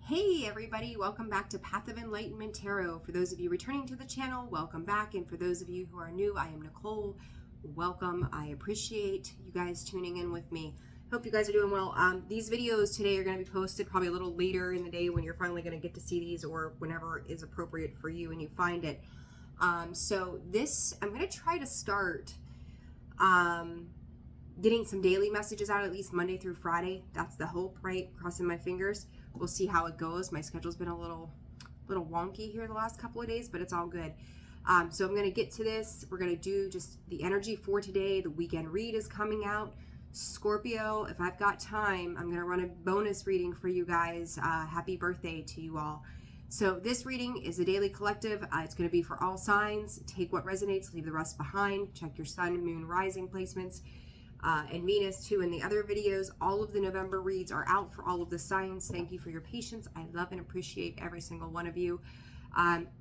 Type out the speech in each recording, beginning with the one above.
Hey everybody, welcome back to Path of Enlightenment Tarot. For those of you returning to the channel, welcome back. And for those of you who are new, I am Nicole. Welcome. I appreciate you guys tuning in with me. Hope you guys are doing well. These videos today are going to be posted probably a little later in the day when you're finally going to get to see these, or whenever is appropriate for you and you find it. So this, I'm going to try to start getting some daily messages out, at least Monday through Friday. That's the hope, right? Crossing my fingers. We'll see how it goes. My schedule's been a little wonky here the last couple of days, but it's all good. So I'm going to get to this. We're going to do just the energy for today. The weekend read is coming out. Scorpio, if I've got time, I'm going to run a bonus reading for you guys. Happy birthday to you all. So this reading is a daily collective. It's going to be for all signs. Take what resonates, leave the rest behind. Check your sun, moon, rising placements. And Venus too in the other videos. All of the November reads are out for all of the signs. Thank you for your patience. I love and appreciate every single one of you.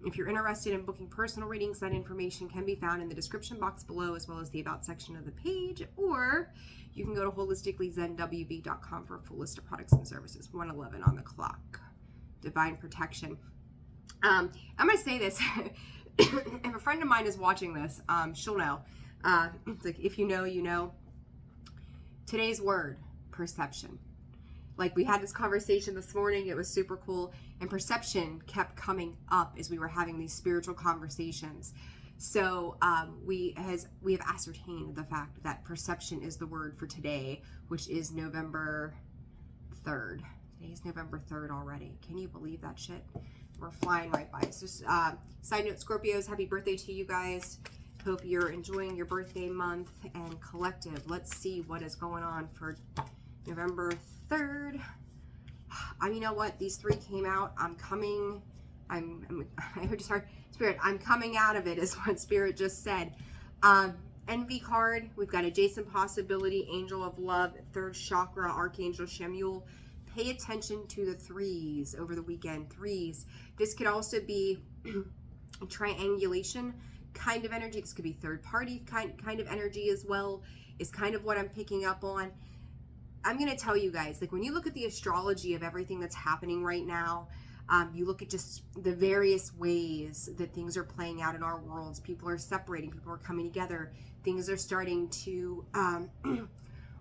If you're interested in booking personal readings, that information can be found in the description box below, as well as the about section of the page, or you can go to holisticallyzenwb.com for a full list of products and services. 111 on the clock. Divine protection. I'm going to say this. If a friend of mine is watching this, she'll know. It's like, if you know, you know. Today's word, perception. Like, we had this conversation this morning. It was super cool. And perception kept coming up as we were having these spiritual conversations. So we have ascertained the fact that perception is the word for today, which is November 3rd. Today is November 3rd already. Can you believe that shit? We're flying right by. So side note, Scorpios, happy birthday to you guys. Hope you're enjoying your birthday month. And collective, let's see what is going on for November 3rd. You know what? These three came out. I just heard Spirit. I'm coming out of it is what Spirit just said. Envy card. We've got adjacent possibility, angel of love, third chakra, Archangel Shemuel. Pay attention to the threes over the weekend. Threes. This could also be triangulation kind of energy. This could be third party kind of energy as well, is kind of what I'm picking up on. I'm going to tell you guys, like, when you look at the astrology of everything that's happening right now, you look at just the various ways that things are playing out in our worlds. People are separating, people are coming together, things are starting to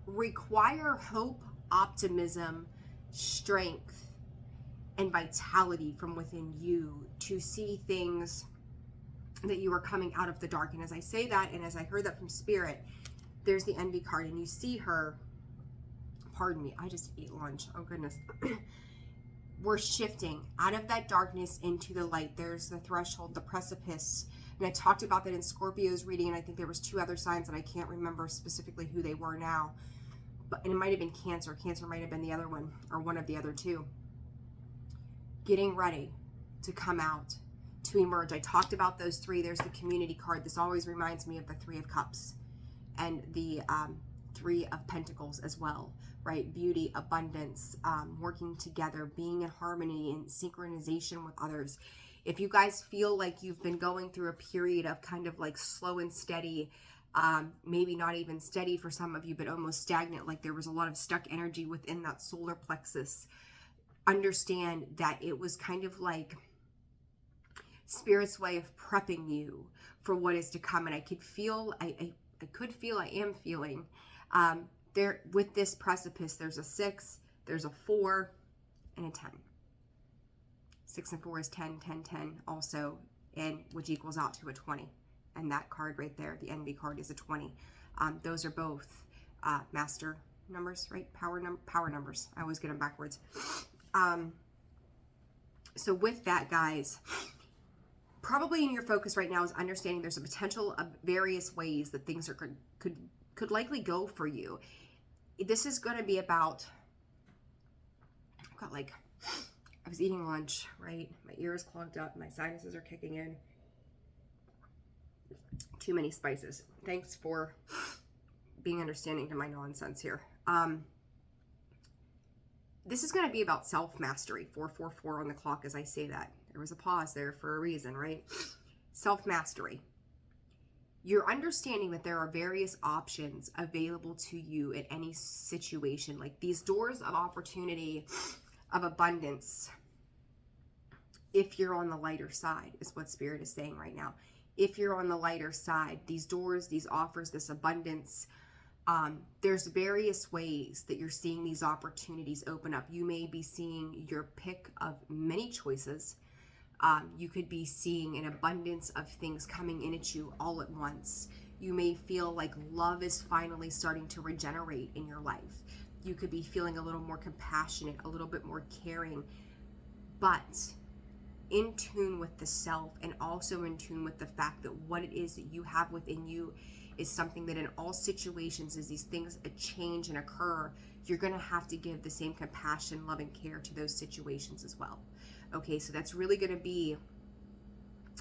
require hope, optimism, strength, and vitality from within you to see things that you are coming out of the dark. And as I say that, and as I heard that from Spirit, there's the envy card, and you see her, pardon me, I just ate lunch, oh goodness. We're shifting out of that darkness into the light. There's the threshold, the precipice. And I talked about that in Scorpio's reading, and I think there was two other signs, and I can't remember specifically who they were now. And it might have been Cancer. Cancer might have been the other one, or one of the other two. Getting ready to come out, to emerge. I talked about those three. There's the community card. This always reminds me of the Three of Cups and the Three of Pentacles as well, right? Beauty, abundance, working together, being in harmony and synchronization with others. If you guys feel like you've been going through a period of kind of like slow and steady, maybe not even steady for some of you, but almost stagnant, like there was a lot of stuck energy within that solar plexus, understand that it was kind of like Spirit's way of prepping you for what is to come. And I could feel, I am feeling there with this precipice. There's a 6, there's a 4, and a 10. 6 and 4 is 10, 10, 10 also, and which equals out to a 20. And that card right there, the envy card, is a 20. Those are both master numbers, right? Power numbers. I always get them backwards. So with that, guys, probably in your focus right now is understanding there's a potential of various ways that things are could likely go for you. This is going to be about, I was eating lunch, right? My ears clogged up, my sinuses are kicking in. Too many spices. Thanks for being understanding to my nonsense here. This is going to be about self-mastery. 444 on the clock as I say that. There was a pause there for a reason, right? Self-mastery. You're understanding that there are various options available to you at any situation. Like these doors of opportunity, of abundance, if you're on the lighter side, is what Spirit is saying right now. If you're on the lighter side, these doors, these offers, this abundance, there's various ways that you're seeing these opportunities open up. You may be seeing your pick of many choices. You could be seeing an abundance of things coming in at you all at once. You may feel like love is finally starting to regenerate in your life. You could be feeling a little more compassionate, a little bit more caring, but in tune with the self, and also in tune with the fact that what it is that you have within you is something that in all situations, as these things change and occur, you're going to have to give the same compassion, love, and care to those situations as well. Okay, so that's really going to be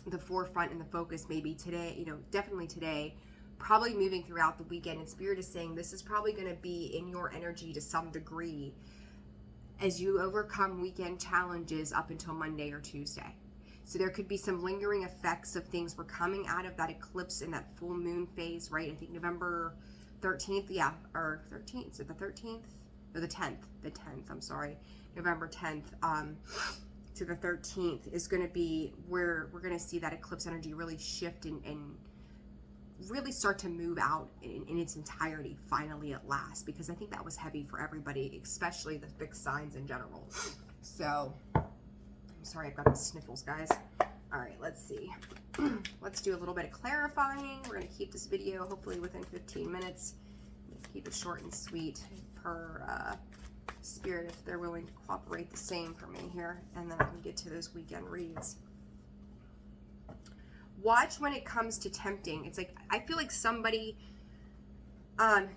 the forefront and the focus maybe today, you know, definitely today, probably moving throughout the weekend. And Spirit is saying this is probably going to be in your energy to some degree as you overcome weekend challenges up until Monday or Tuesday. So there could be some lingering effects of things. We're coming out of that eclipse and that full moon phase, right? I think November 13th, yeah, or 13th, is it the 13th? Or the 10th, I'm sorry. November 10th to the 13th is going to be where we're going to see that eclipse energy really shift and really start to move out in its entirety finally at last, because I think that was heavy for everybody, especially the fixed signs in general. So I'm sorry, I've got the sniffles, guys. All right, let's see. Let's do a little bit of clarifying. We're going to keep this video hopefully within 15 minutes. Keep it short and sweet per Spirit, if they're willing to cooperate the same for me here, and then I can get to those weekend reads. Watch when it comes to tempting. It's like, I feel like somebody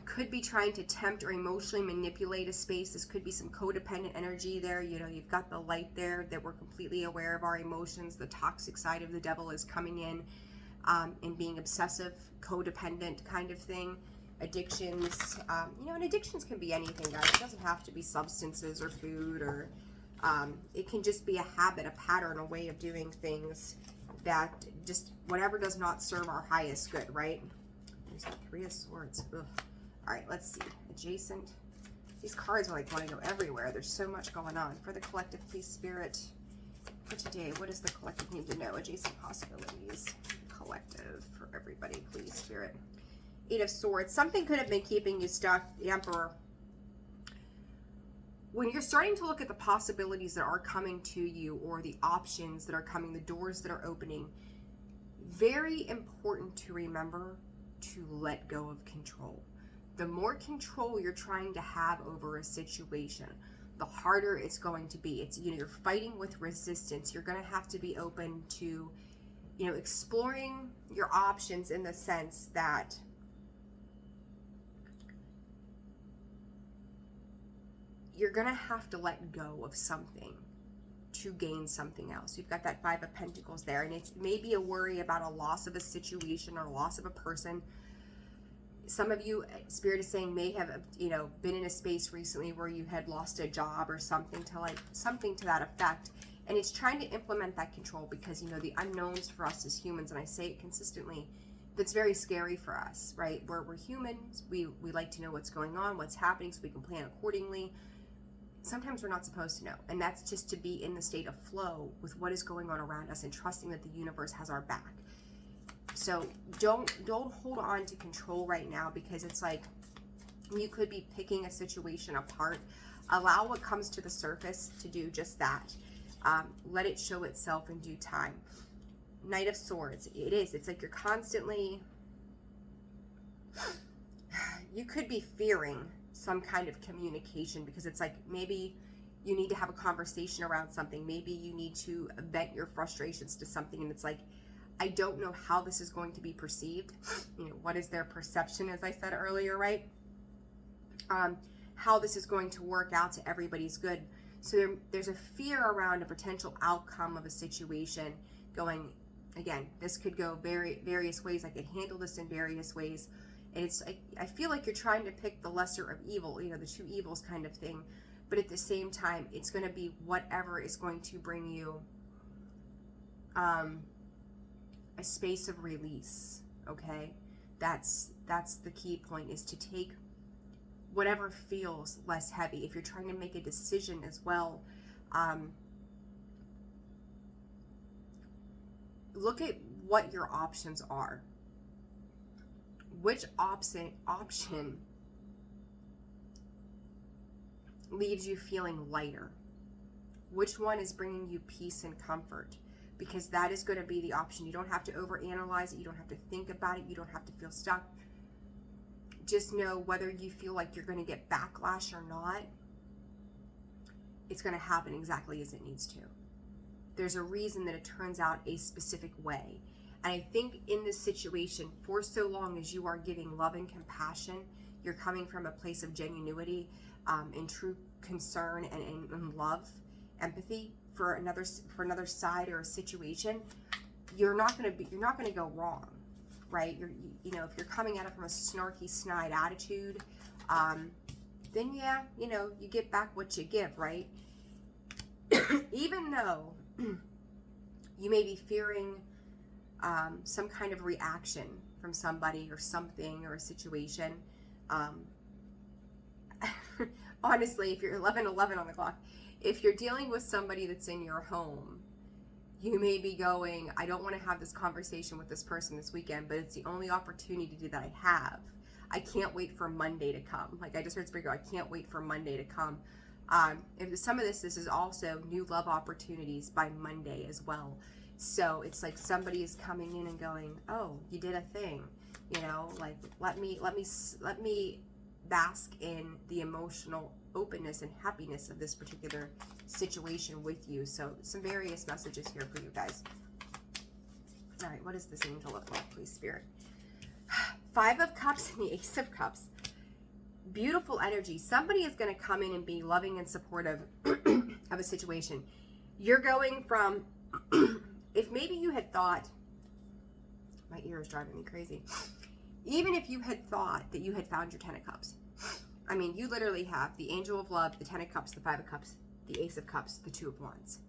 could be trying to tempt or emotionally manipulate a space. This could be some codependent energy there. You know, you've got the light there that we're completely aware of our emotions. The toxic side of the devil is coming in and being obsessive, codependent kind of thing. Addictions, you know, and addictions can be anything, guys. It doesn't have to be substances or food, or it can just be a habit, a pattern, a way of doing things that just whatever does not serve our highest good, right? There's that Three of Swords. Ugh. All right, let's see. Adjacent. These cards are like want to go everywhere. There's so much going on. For the collective, please, Spirit. For today, what does the collective need to know? Adjacent possibilities. Collective for everybody, please, Spirit. Eight of Swords. Something could have been keeping you stuck. The Emperor. When you're starting to look at the possibilities that are coming to you, or the options that are coming, the doors that are opening, very important to remember to let go of control. The more control you're trying to have over a situation, the harder it's going to be. It's, you know, you're fighting with resistance. You're going to have to be open to, you know, exploring your options, in the sense that you're going to have to let go of something to gain something else. You've got that Five of Pentacles there, and it's maybe a worry about a loss of a situation or a loss of a person. Some of you, Spirit is saying, may have, you know, been in a space recently where you had lost a job or something to that effect. And it's trying to implement that control, because, you know, the unknowns for us as humans, and I say it consistently, that's very scary for us, right? We're humans. We like to know what's going on, what's happening, so we can plan accordingly. Sometimes we're not supposed to know, and that's just to be in the state of flow with what is going on around us and trusting that the universe has our back. So don't hold on to control right now, because it's like you could be picking a situation apart. Allow what comes to the surface to do just that. Let it show itself in due time. Knight of Swords. It's like you're constantly, you could be fearing some kind of communication, because it's like maybe you need to have a conversation around something. Maybe you need to vent your frustrations to something, and it's like, I don't know how this is going to be perceived. You know, what is their perception, as I said earlier, right? How this is going to work out to everybody's good. So there's a fear around a potential outcome of a situation going, again, this could go various ways. I could handle this in various ways. And it's, I feel like you're trying to pick the lesser of evil, you know, the two evils kind of thing. But at the same time, it's going to be whatever is going to bring you a space of release, okay? That's the key point, is to take whatever feels less heavy. If you're trying to make a decision as well, look at what your options are. Which option leaves you feeling lighter? Which one is bringing you peace and comfort? Because that is going to be the option. You don't have to overanalyze it. You don't have to think about it. You don't have to feel stuck. Just know whether you feel like you're going to get backlash or not, it's going to happen exactly as it needs to. There's a reason that it turns out a specific way. And I think in this situation, for so long as you are giving love and compassion, you're coming from a place of genuinity and true concern and love, empathy for another side or a situation, you're not going to go wrong, right? You know, if you're coming at it from a snarky, snide attitude, then yeah, you know, you get back what you give, right? Even though you may be fearing some kind of reaction from somebody or something or a situation. Honestly, if you're 11:11 on the clock, if you're dealing with somebody that's in your home, you may be going, I don't want to have this conversation with this person this weekend, but it's the only opportunity that I have. I can't wait for Monday to come. Like I just heard Spirit go, I can't wait for Monday to come. If some of this is also new love opportunities by Monday as well. So it's like somebody is coming in and going, oh, you did a thing, you know, like let me bask in the emotional openness and happiness of this particular situation with you. So some various messages here for you guys. All right, what does this angel look like, please, Spirit? 5 of Cups and the Ace of Cups. Beautiful energy. Somebody is going to come in and be loving and supportive of a situation. You're going from, if maybe you had thought, my ear is driving me crazy. Even if you had thought that you had found your 10 of Cups. I mean, you literally have the Angel of Love, the 10 of Cups, the 5 of Cups, the Ace of Cups, the 2 of Wands.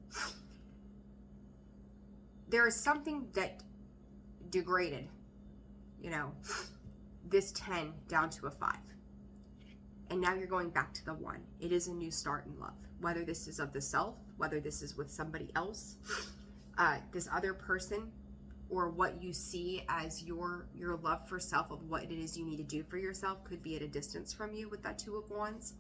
There is something that degraded, you know, this 10 down to a 5. And now you're going back to the 1. It is a new start in love. Whether this is of the self, whether this is with somebody else, this other person, or what you see as your love for self of what it is you need to do for yourself could be at a distance from you with that 2 of Wands.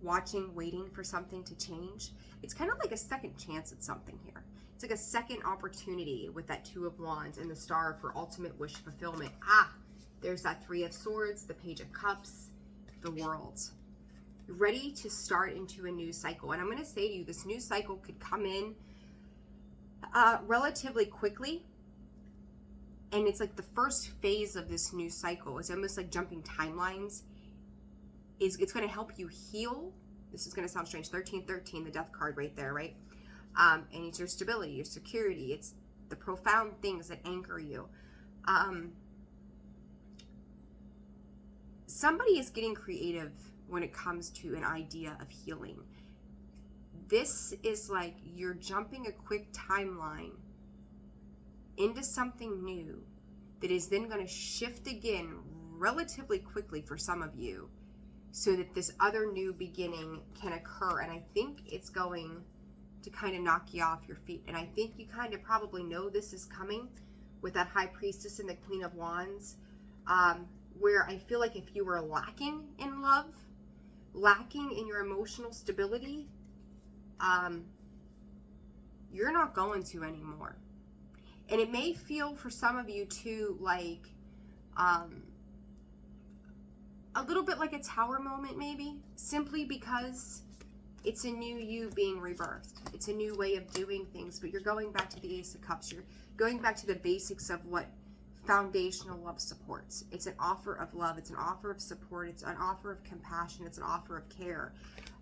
Watching, waiting for something to change. It's kind of like a second chance at something here. It's like a second opportunity with that 2 of Wands and the Star for ultimate wish fulfillment. There's that 3 of Swords, the Page of Cups, the World. Ready to start into a new cycle. And I'm going to say to you, this new cycle could come in relatively quickly. And it's like the first phase of this new cycle. It's almost like jumping timelines. It's going to help you heal. This is going to sound strange. 1313, the Death card right there, right? And it's your stability, your security. It's the profound things that anchor you. Somebody is getting creative when it comes to an idea of healing. This is like you're jumping a quick timeline into something new that is then going to shift again relatively quickly for some of you so that this other new beginning can occur. And I think it's going to kind of knock you off your feet. And I think you kind of probably know this is coming with that High Priestess and the Queen of Wands, where I feel like if you were lacking in love, lacking in your emotional stability, you're not going to anymore. And it may feel for some of you too like a little bit like a tower moment maybe, simply because it's a new you being rebirthed. It's a new way of doing things, but you're going back to the Ace of Cups. You're going back to the basics of what foundational love supports. It's an offer of love. It's an offer of support. It's an offer of compassion. It's an offer of care.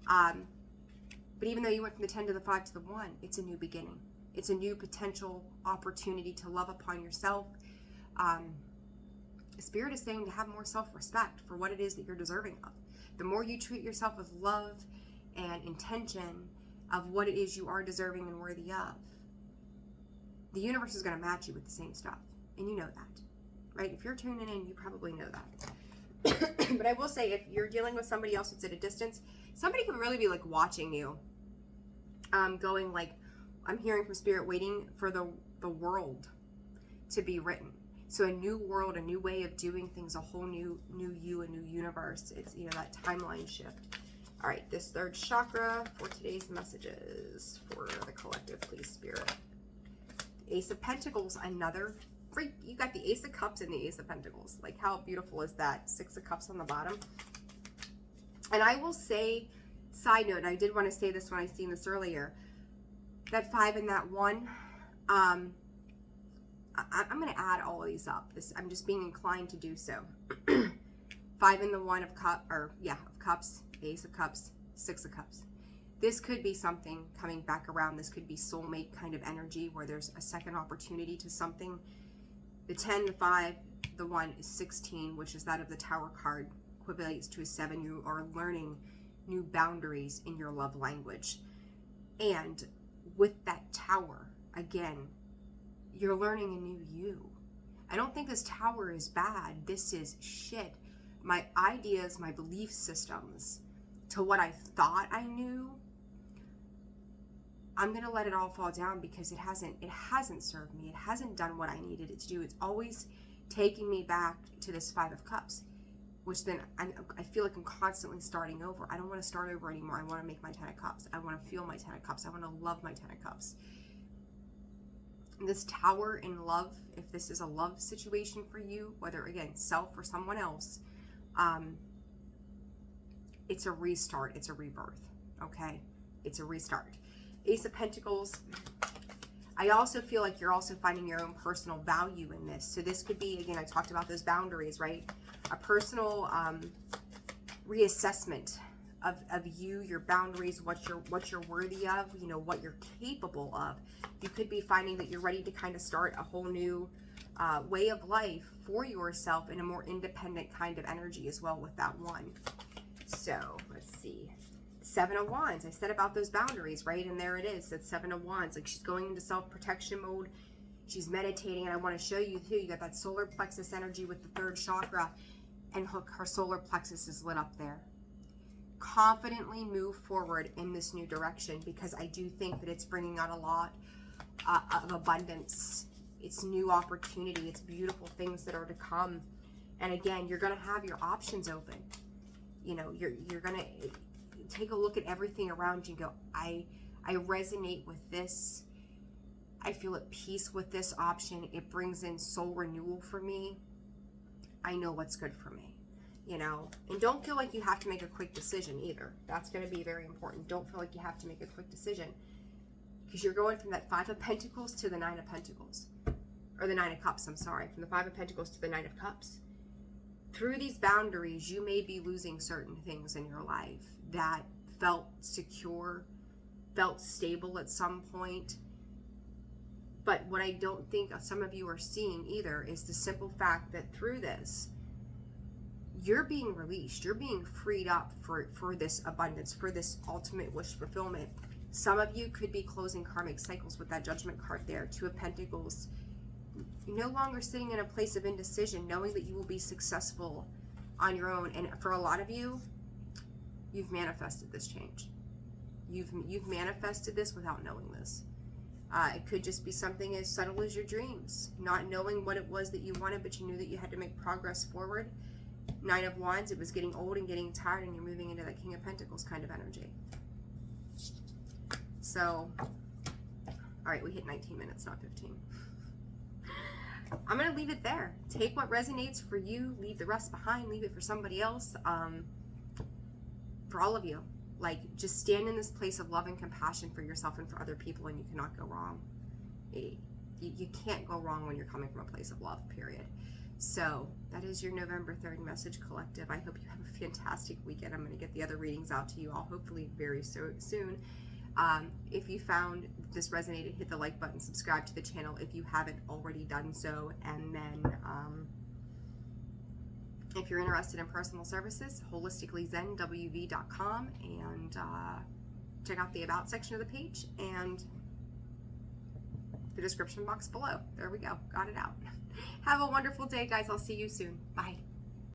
But even though you went from the 10 to the 5 to the 1, it's a new beginning. It's a new potential opportunity to love upon yourself. Spirit is saying to have more self-respect for what it is that you're deserving of. The more you treat yourself with love and intention of what it is you are deserving and worthy of, the universe is going to match you with the same stuff. And you know that, right? If you're tuning in, you probably know that. But I will say, if you're dealing with somebody else that's at a distance, somebody can really be like watching you, going like, I'm hearing from Spirit waiting for the world to be written. So a new world, a new way of doing things, a whole new you, a new universe. It's, you know, that timeline shift. All right, this third chakra for today's messages for the collective, please, Spirit. Ace of Pentacles, another freak. You got the Ace of Cups and the Ace of Pentacles. Like, how beautiful is that? 6 of Cups on the bottom. And I will say, side note, I did want to say this when I seen this earlier, that 5 and that 1, I'm going to add all of these up. I'm just being inclined to do so. 5 and the 1 of cups, Ace of Cups, 6 of Cups. This could be something coming back around. This could be soulmate kind of energy where there's a second opportunity to something. The 10, the 5, the 1 is 16, which is that of the Tower card, equates to a 7. You are learning new boundaries in your love language. And with that Tower, again, you're learning a new you. I don't think this Tower is bad. This is shit. My ideas, my belief systems, to what I thought I knew, I'm going to let it all fall down because it hasn't served me. It hasn't done what I needed it to do. It's always taking me back to this 5 of Cups, which then I feel like I'm constantly starting over. I don't want to start over anymore. I want to make my 10 of Cups. I want to feel my 10 of Cups. I want to love my 10 of Cups. This Tower in love, if this is a love situation for you, whether, again, self or someone else, it's a restart. It's a rebirth, okay? It's a restart. Ace of Pentacles, I also feel like you're also finding your own personal value in this. So this could be, again, I talked about those boundaries, right? A personal reassessment of you, your boundaries, what you're worthy of, you know, what you're capable of. You could be finding that you're ready to kind of start a whole new way of life for yourself in a more independent kind of energy as well with that 1. So let's see. 7 of Wands. I said about those boundaries, right? And there it is. That's 7 of Wands. Like, she's going into self-protection mode. She's meditating. And I want to show you too, you got that solar plexus energy with the 3rd chakra, and her solar plexus is lit up there. Confidently move forward in this new direction, because I do think that it's bringing out a lot of abundance. It's new opportunity. It's beautiful things that are to come. And again, you're going to have your options open. You know, you're going to take a look at everything around you and go, I resonate with this. I feel at peace with this option. It brings in soul renewal for me. I know what's good for me, you know. And don't feel like you have to make a quick decision either. That's going to be very important. Don't feel like you have to make a quick decision, because you're going from that 5 of Pentacles to the 9 of Pentacles, or the 9 of Cups, I'm sorry, from the 5 of Pentacles to the 9 of Cups. Through these boundaries, you may be losing certain things in your life that felt secure, felt stable at some point. But what I don't think some of you are seeing either is the simple fact that through this, you're being released. You're being freed up for this abundance, for this ultimate wish fulfillment. Some of you could be closing karmic cycles with that Judgment card there. 2 of Pentacles. You're no longer sitting in a place of indecision, knowing that you will be successful on your own. And for a lot of you, you've manifested this change. You've manifested this without knowing this. It could just be something as subtle as your dreams, not knowing what it was that you wanted, but you knew that you had to make progress forward. 9 of Wands, it was getting old and getting tired, and you're moving into that King of Pentacles kind of energy. So, all right, we hit 19 minutes, not 15. I'm going to leave it there. Take what resonates for you, leave the rest behind, leave it for somebody else. For all of you, like, just stand in this place of love and compassion for yourself and for other people, and you cannot go wrong. You can't go wrong when you're coming from a place of love, period. So that is your November 3rd message, collective. I hope you have a fantastic weekend. I'm going to get the other readings out to you all hopefully very soon. If you found this resonated, hit the like button, subscribe to the channel if you haven't already done so, and then if you're interested in personal services, holisticallyzenwv.com, and check out the About section of the page and the description box below. There we go. Got it out. Have a wonderful day, guys. I'll see you soon. Bye.